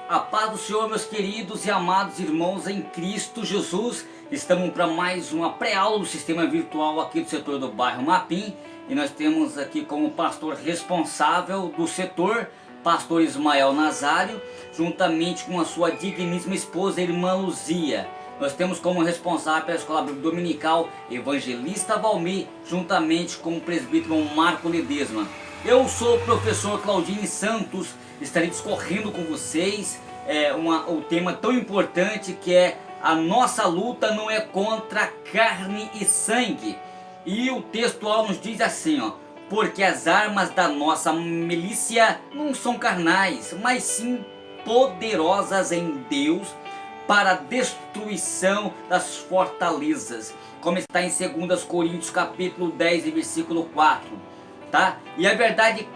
A paz do Senhor, meus queridos e amados irmãos em Cristo Jesus. Estamos para mais uma pré-aula do sistema virtual aqui do setor do bairro Mapim. E nós temos aqui como pastor responsável do setor, pastor Ismael Nazário, juntamente com a sua digníssima esposa, irmã Luzia. Nós temos como responsável pela escola bíblica dominical, evangelista Valmir, juntamente com o presbítero Marco Ledesma. Eu sou o professor Claudine Santos, estarei discorrendo com vocês o tema tão importante que é: a nossa luta não é contra carne e sangue. E o textual nos diz assim, porque as armas da nossa milícia não são carnais, mas sim poderosas em Deus para a destruição das fortalezas, como está em 2 Coríntios capítulo 10 e versículo 4, tá? E a verdade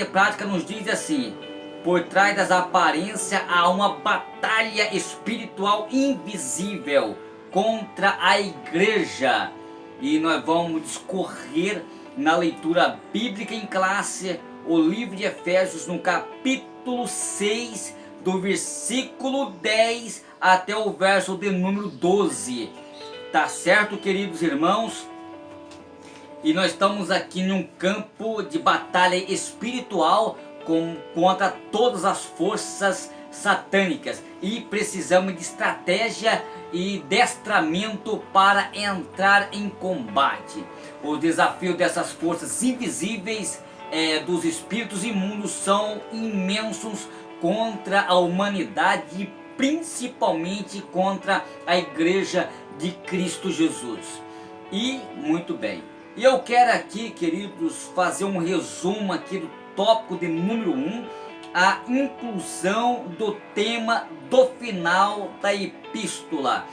prática nos diz assim: por trás das aparências há uma batalha espiritual invisível contra a igreja. E nós vamos discorrer na leitura bíblica em classe o livro de Efésios no capítulo 6, do versículo 10 até o verso de número 12. Tá certo, queridos irmãos? E nós estamos aqui num campo de batalha espiritual contra todas as forças satânicas, e precisamos de estratégia e destramento para entrar em combate. O desafio dessas forças invisíveis dos espíritos imundos são imensos contra a humanidade e principalmente contra a igreja de Cristo Jesus. E muito bem, e eu quero aqui, queridos, fazer um resumo aqui do tópico de número 1, a inclusão do tema do final da epístola.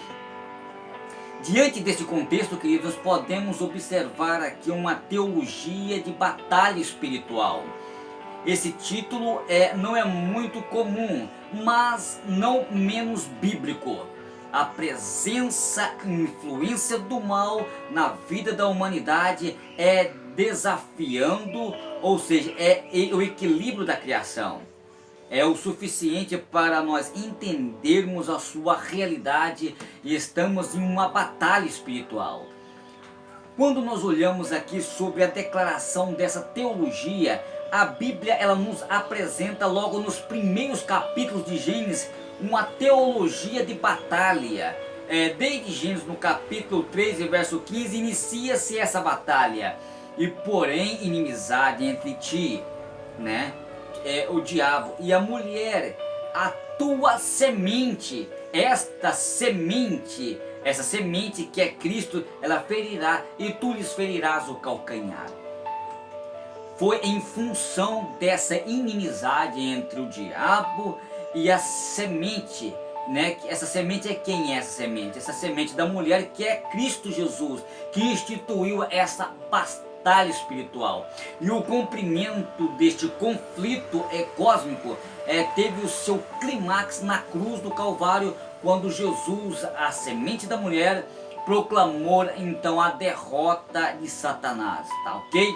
Diante desse contexto, queridos, podemos observar aqui uma teologia de batalha espiritual. Esse título não é muito comum, mas não menos bíblico. A presença e influência do mal na vida da humanidade desafiando, ou seja, o equilíbrio da criação. É o suficiente para nós entendermos a sua realidade, e estamos em uma batalha espiritual. Quando nós olhamos aqui sobre a declaração dessa teologia, a Bíblia ela nos apresenta logo nos primeiros capítulos de Gênesis uma teologia de batalha. Desde Gênesis no capítulo 3 e verso 15 inicia-se essa batalha. E porém inimizade entre ti, né, o diabo e a mulher, a tua semente, essa semente que é Cristo, ela ferirá, e tu lhes ferirás o calcanhar. Foi em função dessa inimizade entre o diabo e a semente, né? Essa semente é quem é essa semente? Essa semente da mulher, que é Cristo Jesus, que instituiu essa batalha espiritual. E o cumprimento deste conflito cósmico teve o seu clímax na cruz do Calvário, quando Jesus, a semente da mulher, proclamou então a derrota de Satanás, tá ok?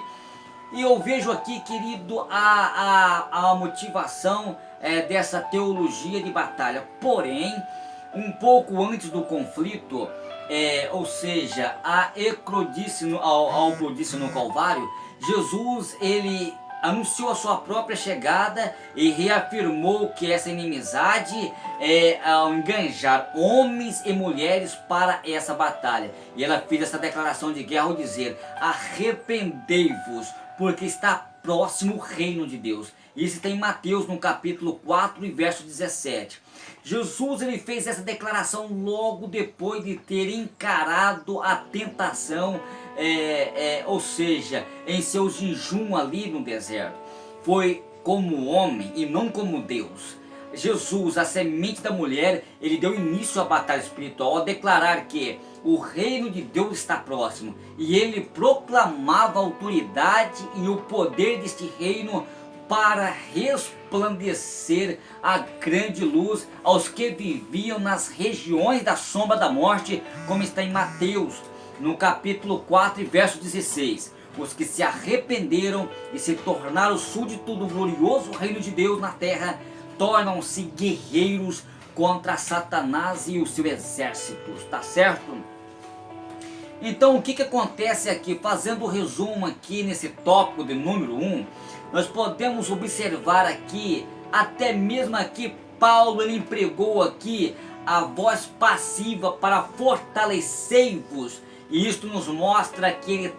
E eu vejo aqui, querido, a motivação dessa teologia de batalha. Porém, um pouco antes do conflito, ou seja, ao eclodice no Calvário, Jesus ele anunciou a sua própria chegada e reafirmou que essa inimizade ao enganjar homens e mulheres para essa batalha. E ela fez essa declaração de guerra ao dizer: arrependei-vos, porque está próximo o reino de Deus. Isso está em Mateus no capítulo 4 e verso 17. Jesus ele fez essa declaração logo depois de ter encarado a tentação, ou seja, em seu jejum ali no deserto. Foi como homem e não como Deus. Jesus, a semente da mulher, ele deu início à batalha espiritual ao declarar que o reino de Deus está próximo, e ele proclamava a autoridade e o poder deste reino para resplandecer a grande luz aos que viviam nas regiões da sombra da morte, como está em Mateus no capítulo 4 e verso 16. Os que se arrependeram e se tornaram súditos do glorioso reino de Deus na terra tornam-se guerreiros contra Satanás e o seu exército, tá certo? Então o que acontece aqui, fazendo o resumo aqui nesse tópico de número 1, nós podemos observar aqui, até mesmo aqui Paulo ele empregou aqui a voz passiva para fortalecer-vos. E isto nos mostra que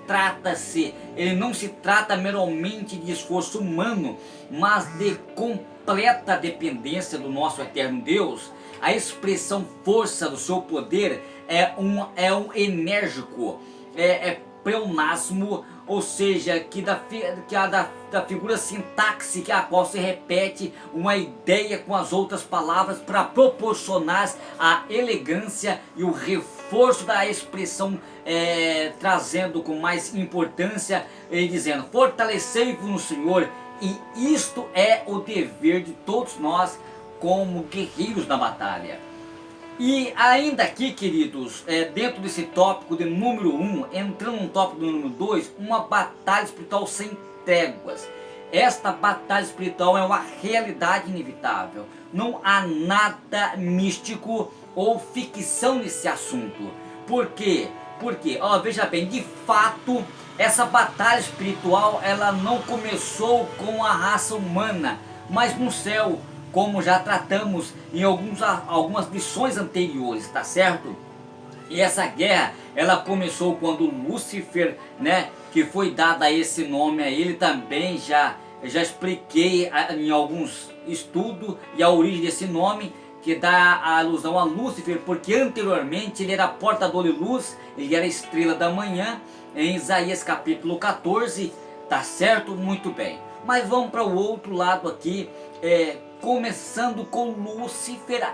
ele não se trata meramente de esforço humano, mas de completa dependência do nosso eterno Deus. A expressão força do seu poder é um enérgico, pleonasmo, ou seja, da figura sintáxica a qual se repete uma ideia com as outras palavras para proporcionar a elegância e o reforço da expressão, trazendo com mais importância, dizendo: fortalecei-vos no Senhor. E isto é o dever de todos nós como guerreiros na batalha. E ainda aqui, queridos, dentro desse tópico de número 1, entrando no tópico do número 2, uma batalha espiritual sem tréguas. Esta batalha espiritual é uma realidade inevitável. Não há nada místico ou ficção nesse assunto. Por quê? Porque, veja bem, de fato, essa batalha espiritual ela não começou com a raça humana, mas no céu, como já tratamos em algumas lições anteriores, tá certo? E essa guerra, ela começou quando Lúcifer, né, que foi dado esse nome a ele também, já expliquei em alguns estudos, e a origem desse nome, que dá a alusão a Lúcifer, porque anteriormente ele era portador de luz, ele era estrela da manhã, em Isaías capítulo 14, tá certo? Muito bem. Mas vamos para o outro lado aqui, começando com Lúcifer,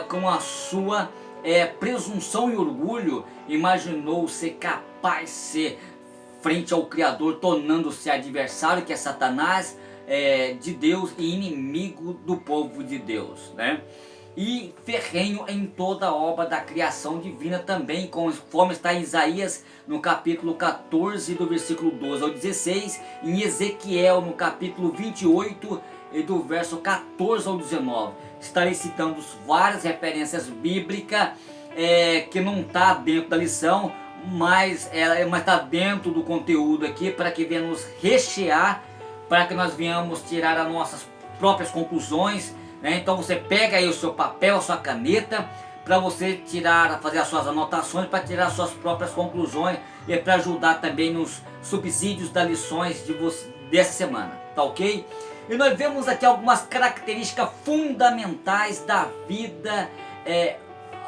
com a sua presunção e orgulho, imaginou ser capaz de ser frente ao Criador, tornando-se adversário, que é Satanás, de Deus e inimigo do povo de Deus, né? E ferrenho em toda a obra da criação divina também, conforme está em Isaías no capítulo 14 do versículo 12 ao 16, em Ezequiel no capítulo 28 e do verso 14 ao 19. Estarei citando várias referências bíblicas que não está dentro da lição, mas está dentro do conteúdo aqui, para que venhamos rechear, para que nós venhamos tirar as nossas próprias conclusões, né? Então você pega aí o seu papel, a sua caneta, para você fazer as suas anotações, para tirar as suas próprias conclusões, e para ajudar também nos subsídios das lições dessa semana, tá ok? E nós vemos aqui algumas características fundamentais da vida,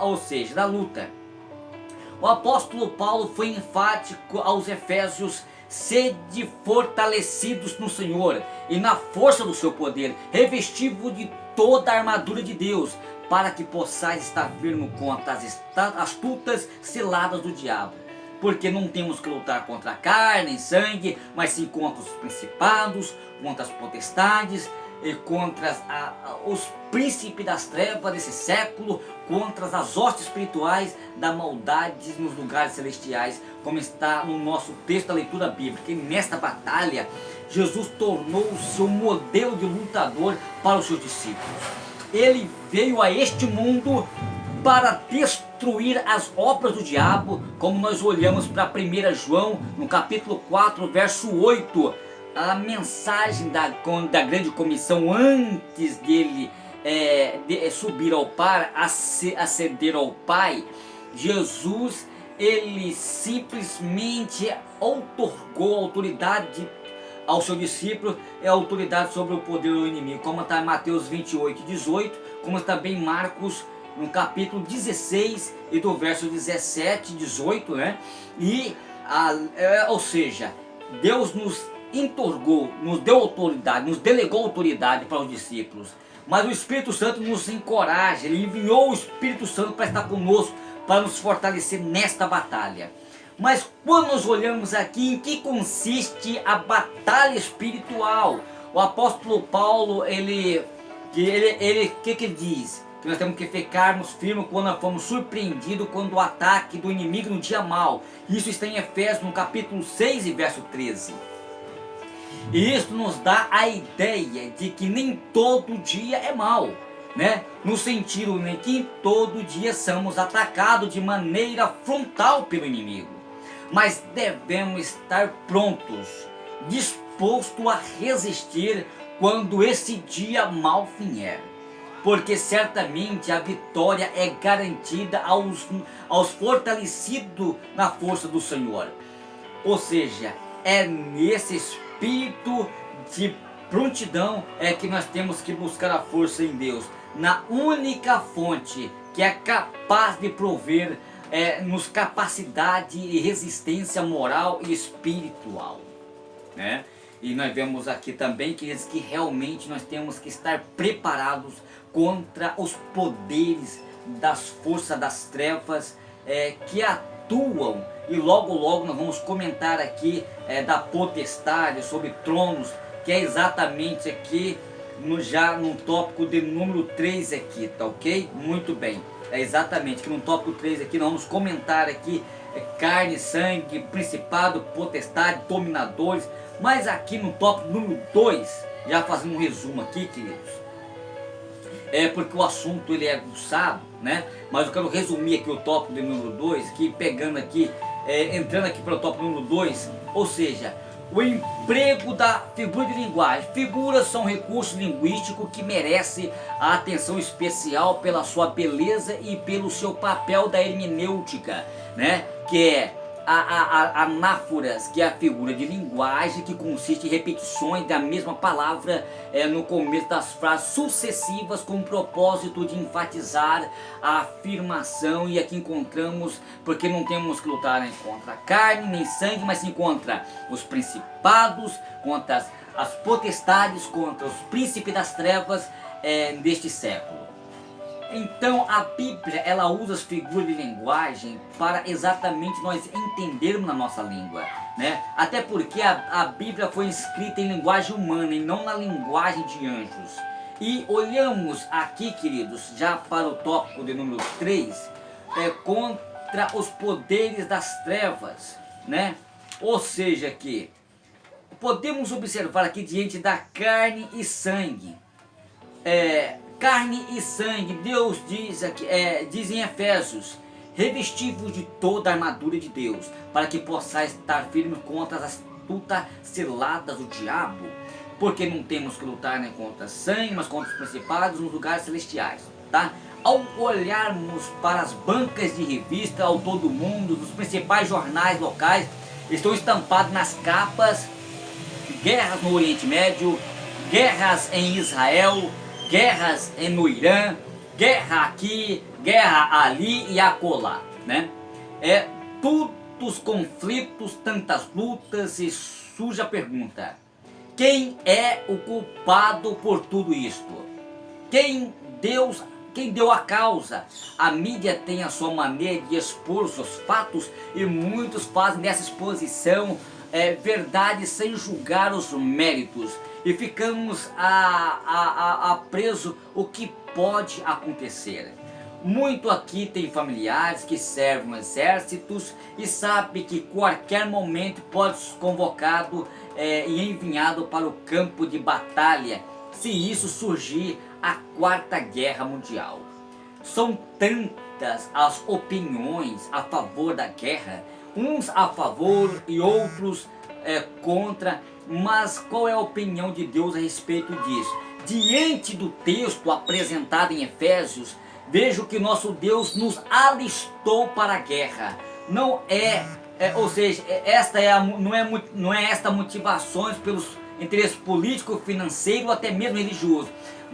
ou seja, da luta. O apóstolo Paulo foi enfático aos Efésios: sede fortalecidos no Senhor e na força do seu poder, revestido de toda a armadura de Deus, para que possais estar firme contra as astutas ciladas do diabo. Porque não temos que lutar contra a carne e sangue, mas sim contra os principados, contra as potestades, e contra os príncipes das trevas desse século, contra as hostes espirituais da maldade nos lugares celestiais, como está no nosso texto da leitura bíblica. E nesta batalha, Jesus tornou-se um modelo de lutador para os seus discípulos. Ele veio a este mundo para destruir as obras do diabo, como nós olhamos para 1 João, no capítulo 4, verso 8, a mensagem da grande comissão, antes dele subir ao Pai, ascender ao Pai. Jesus, ele simplesmente outorgou autoridade ao seu discípulo, autoridade sobre o poder do inimigo, como está em Mateus 28, 18, como também em Marcos, no capítulo 16 e do verso 17, 18, né? Ou seja, Deus nos entorgou, nos deu autoridade, nos delegou autoridade para os discípulos, mas o Espírito Santo nos encoraja, ele enviou o Espírito Santo para estar conosco, para nos fortalecer nesta batalha. Mas quando nós olhamos aqui, em que consiste a batalha espiritual? O apóstolo Paulo, ele diz? Que nós temos que ficarmos firmes quando nós fomos surpreendidos quando o ataque do inimigo no dia mau. Isso está em Efésios no capítulo 6 e verso 13. E isso nos dá a ideia de que nem todo dia é mal, né? No sentido em que todo dia somos atacados de maneira frontal pelo inimigo. Mas devemos estar prontos, dispostos a resistir quando esse dia mal vier. Porque certamente a vitória é garantida aos fortalecidos na força do Senhor. Ou seja, é nesse espírito de prontidão que nós temos que buscar a força em Deus, na única fonte que é capaz de prover nos capacidade e resistência moral e espiritual, né? E nós vemos aqui também que diz que realmente nós temos que estar preparados contra os poderes das forças das trevas que atuam. E logo nós vamos comentar aqui da potestade sobre tronos, que é exatamente aqui já no tópico de número 3 aqui, tá ok? Muito bem, é exatamente que no tópico 3 aqui nós vamos comentar aqui carne, sangue, principado, potestade, dominadores. Mas aqui no tópico número 2, já fazendo um resumo aqui, queridos, porque o assunto ele é aguçado, né? Mas eu quero resumir aqui o tópico de número 2, que pegando aqui, entrando aqui para o tópico número 2, ou seja, o emprego da figura de linguagem. Figuras são recursos linguísticos que merecem a atenção especial pela sua beleza e pelo seu papel da hermenêutica, né? Que é anáforas, que é a figura de linguagem que consiste em repetições da mesma palavra no começo das frases sucessivas com o propósito de enfatizar a afirmação. E aqui encontramos, porque não temos que lutar contra a carne nem sangue, mas sim contra os principados, contra as potestades, contra os príncipes das trevas deste século. Então a Bíblia ela usa as figuras de linguagem para exatamente nós entendermos na nossa língua, né? Até porque a Bíblia foi escrita em linguagem humana e não na linguagem de anjos. E olhamos aqui, queridos, já para o tópico de número 3, contra os poderes das trevas, né? Ou seja, que podemos observar aqui diante da carne e sangue. Carne e sangue, Deus diz, diz em Efésios: revestivos de toda a armadura de Deus, para que possais estar firme contra as astutas ciladas do diabo, porque não temos que lutar nem contra sangue, mas contra os principados nos lugares celestiais, tá? Ao olharmos para as bancas de revista ao todo mundo, dos principais jornais locais, estão estampados nas capas guerras no Oriente Médio, guerras em Israel, guerras no Irã, guerra aqui, guerra ali e acolá, né? Tantos conflitos, tantas lutas, e surge a pergunta: quem é o culpado por tudo isto? Quem deu a causa? A mídia tem a sua maneira de expor os seus fatos e muitos fazem dessa exposição verdade sem julgar os méritos. E ficamos preso o que pode acontecer. Muito aqui tem familiares que servem exércitos e sabe que qualquer momento pode ser convocado e enviado para o campo de batalha, se isso surgir a Quarta Guerra Mundial. São tantas as opiniões a favor da guerra, uns a favor e outros contra. Mas qual é a opinião de Deus a respeito disso? Diante do texto apresentado em Efésios, vejo que nosso Deus nos alistou para a guerra. Não ou seja, não é esta motivações pelos interesses político, financeiro ou até mesmo religioso,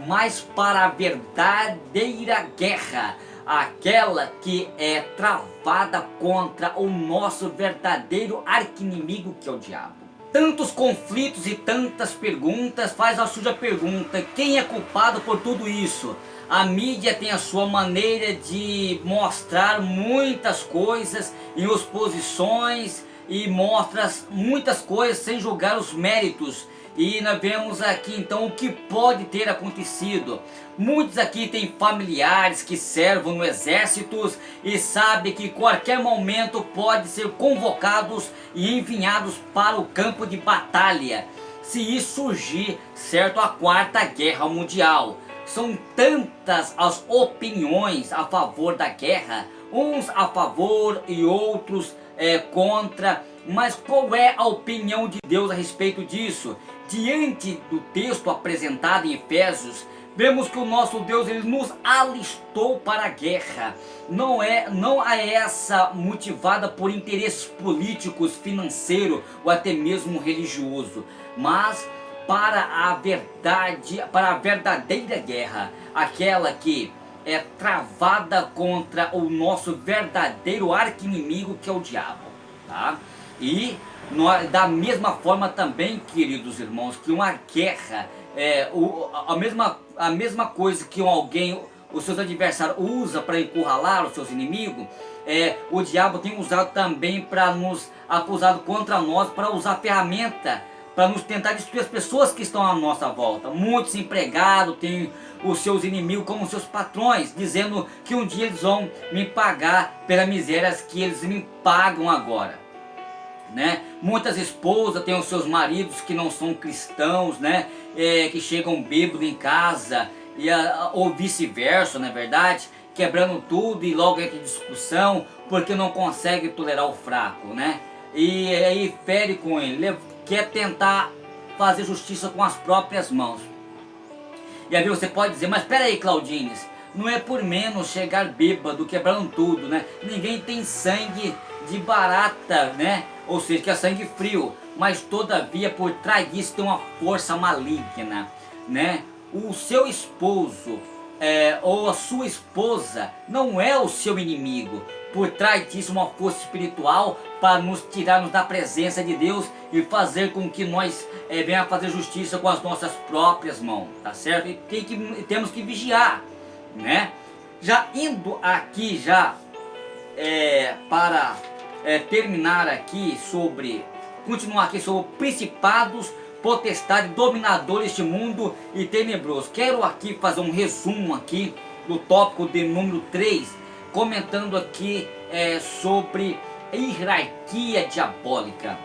mas para a verdadeira guerra, aquela que é travada contra o nosso verdadeiro arqui-inimigo, que é o diabo. Tantos conflitos e tantas perguntas, faz a suja pergunta: quem é culpado por tudo isso? A mídia tem a sua maneira de mostrar muitas coisas em exposições e mostra muitas coisas sem julgar os méritos. E nós vemos aqui então o que pode ter acontecido. Muitos aqui têm familiares que servem no exército e sabem que qualquer momento pode ser convocados e enviados para o campo de batalha. se surgir, certo, a Quarta Guerra Mundial. São tantas as opiniões a favor da guerra, uns a favor e outros contra, mas qual é a opinião de Deus a respeito disso? Diante do texto apresentado em Efésios, vemos que o nosso Deus, ele nos alistou para a guerra. Não é essa motivada por interesses políticos, financeiros ou até mesmo religioso, mas para a verdade, para a verdadeira guerra, aquela que é travada contra o nosso verdadeiro arqui-inimigo, que é o diabo, tá? E da mesma forma também, queridos irmãos, que uma guerra a mesma coisa que os seus adversários usa para encurralar os seus inimigos, o diabo tem usado também para nos acusar contra nós, para usar ferramenta para nos tentar destruir as pessoas que estão à nossa volta. Muitos empregados têm os seus inimigos como seus patrões, dizendo que um dia eles vão me pagar pelas misérias que eles me pagam agora, né? Muitas esposas têm os seus maridos que não são cristãos, né? Que chegam bêbados em casa, ou vice-versa, não é verdade? Quebrando tudo e logo entra em discussão porque não consegue tolerar o fraco, né? E aí fere com ele, quer tentar fazer justiça com as próprias mãos. E aí você pode dizer, mas espera aí, Claudines, não é por menos chegar bêbado, quebrando tudo, né? Ninguém tem sangue de barata, né? Ou seja, que é sangue frio, mas todavia por trás disso tem uma força maligna, né? O seu esposo ou a sua esposa não é o seu inimigo. Por trás disso uma força espiritual para nos tirarmos da presença de Deus e fazer com que nós venhamos fazer justiça com as nossas próprias mãos, tá certo? E temos que vigiar, né? Já indo aqui para terminar aqui continuar aqui sobre principados, potestade, dominador deste mundo e tenebroso. Quero aqui fazer um resumo aqui do tópico de número 3, comentando aqui sobre hierarquia diabólica.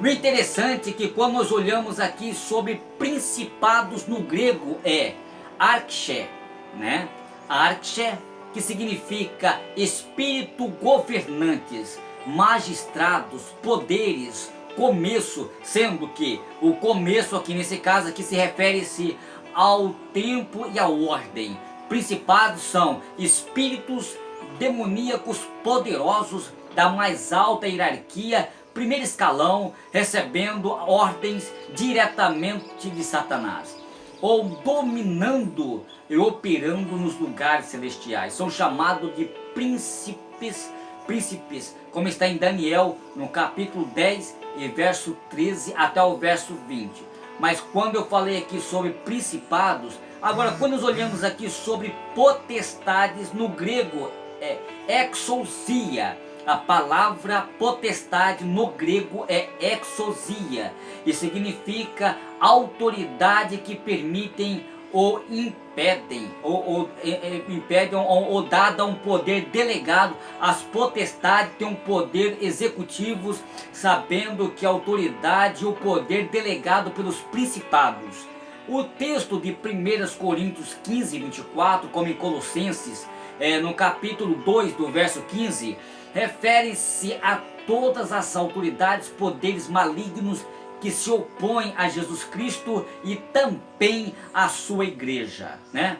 O interessante é que quando nós olhamos aqui sobre principados, no grego é arché, né? Arché, que significa espírito governantes, magistrados, poderes, começo, sendo que o começo aqui nesse caso aqui se refere-se ao tempo e à ordem. Principados são espíritos demoníacos poderosos da mais alta hierarquia, primeiro escalão, recebendo ordens diretamente de Satanás, ou dominando e operando nos lugares celestiais. São chamados de príncipes, como está em Daniel, no capítulo 10 e verso 13 até o verso 20. Mas quando eu falei aqui sobre principados, agora quando nós olhamos aqui sobre potestades, no grego é exousia. A palavra potestade no grego é exousia e significa autoridade que permitem ou impedem, ou dada um poder delegado. As potestades têm um poder executivo, sabendo que a autoridade e o poder delegado pelos principados. O texto de 1 Coríntios 15, 24, como em Colossenses, no capítulo 2, do verso 15, refere-se a todas as autoridades, poderes malignos que se opõem a Jesus Cristo e também à sua igreja, né?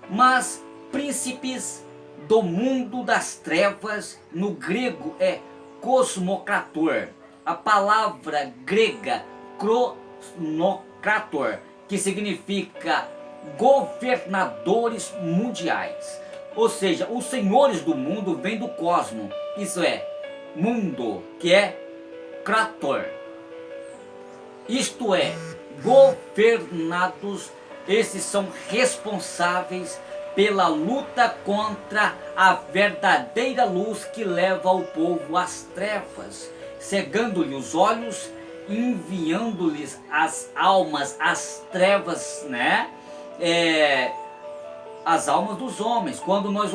Mas príncipes do mundo das trevas, no grego é cosmocrator. A palavra grega cronocrator, que significa governadores mundiais. Ou seja, os senhores do mundo vêm do cosmo, isso é, mundo, que é krator. Isto é, governados, esses são responsáveis pela luta contra a verdadeira luz que leva o povo às trevas, cegando-lhe os olhos, enviando-lhes as almas às trevas, né? as almas dos homens. Quando nós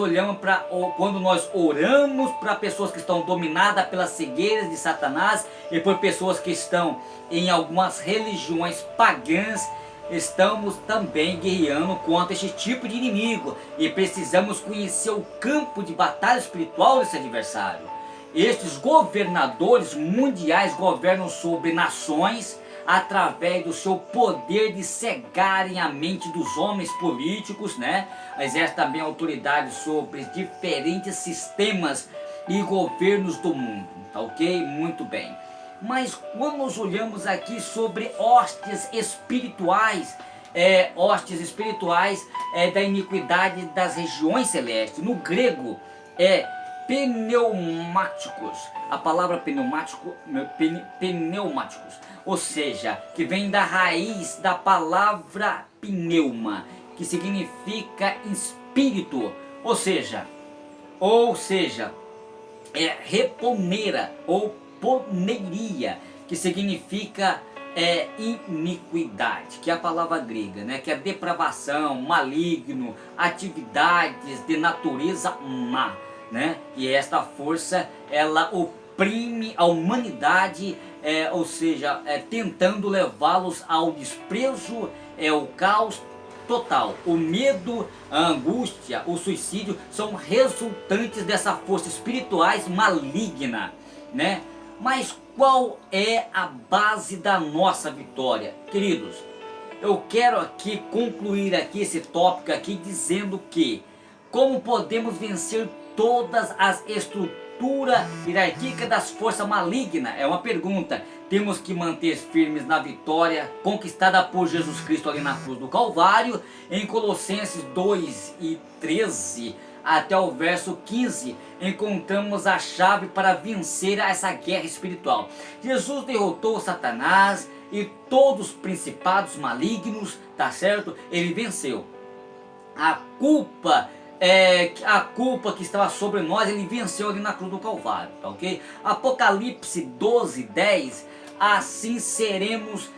oramos para pessoas que estão dominadas pelas cegueiras de Satanás e por pessoas que estão em algumas religiões pagãs, estamos também guerreando contra este tipo de inimigo e precisamos conhecer o campo de batalha espiritual desse adversário. Estes governadores mundiais governam sobre nações através do seu poder de cegarem a mente dos homens políticos, né? Exerce também autoridade sobre diferentes sistemas e governos do mundo, tá ok? Muito bem. Mas quando nós olhamos aqui sobre hostes espirituais, da iniquidade das regiões celestes, no grego é pneumáticos, a palavra pneumáticos, ou seja, que vem da raiz da palavra pneuma, que significa espírito, ou seja, reponeira ou poneiria, que significa iniquidade, que é a palavra grega, né, que é depravação, maligno, atividades de natureza má, né? E esta força, ela oprime a humanidade, tentando levá-los ao desprezo, o caos total. O medo, a angústia, o suicídio são resultantes dessa força espirituais maligna, né? Mas qual é a base da nossa vitória? Queridos, eu quero aqui concluir aqui esse tópico aqui dizendo que como podemos vencer todas as estruturas hierárquicas das forças malignas? É uma pergunta. Temos que manter firmes na vitória conquistada por Jesus Cristo ali na cruz do Calvário. Em Colossenses 2:13 até o verso 15, encontramos a chave para vencer essa guerra espiritual. Jesus derrotou Satanás e todos os principados malignos, tá certo? Ele venceu. A culpa que estava sobre nós, ele venceu ali na cruz do Calvário, tá ok? Apocalipse 12:10, assim seremos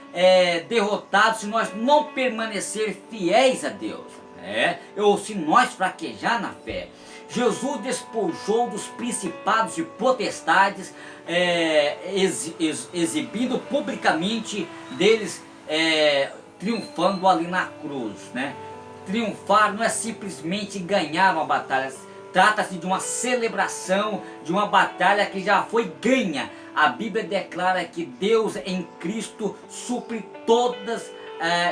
derrotados se nós não permanecer fiéis a Deus, ou se nós fraquejar na fé. Jesus despojou dos principados e potestades, exibindo publicamente deles, triunfando ali na cruz, né? Triunfar não é simplesmente ganhar uma batalha, trata-se de uma celebração de uma batalha que já foi ganha. A Bíblia declara que Deus em Cristo supre todas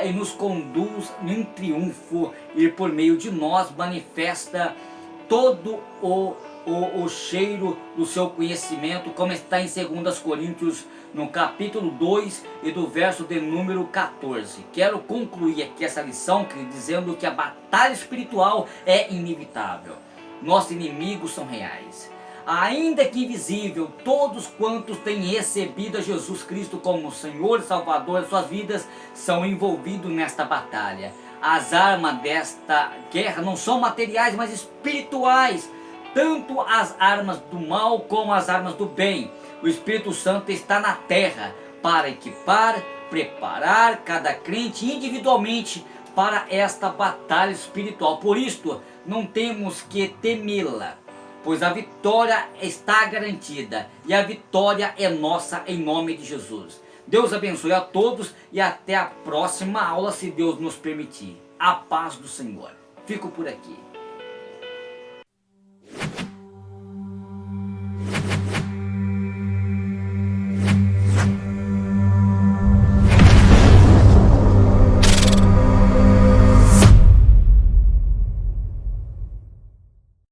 e nos conduz em um triunfo, e por meio de nós manifesta todo o cheiro do seu conhecimento, como está em 2 Coríntios, no capítulo 2 e do verso de número 14. Quero concluir aqui essa lição dizendo que a batalha espiritual é inevitável. Nossos inimigos são reais. Ainda que invisível, todos quantos têm recebido a Jesus Cristo como Senhor e Salvador de suas vidas são envolvidos nesta batalha. As armas desta guerra não são materiais, mas espirituais. Tanto as armas do mal como as armas do bem. O Espírito Santo está na terra para equipar, preparar cada crente individualmente para esta batalha espiritual. Por isto, não temos que temê-la, pois a vitória está garantida e a vitória é nossa em nome de Jesus. Deus abençoe a todos e até a próxima aula, se Deus nos permitir. A paz do Senhor. Fico por aqui.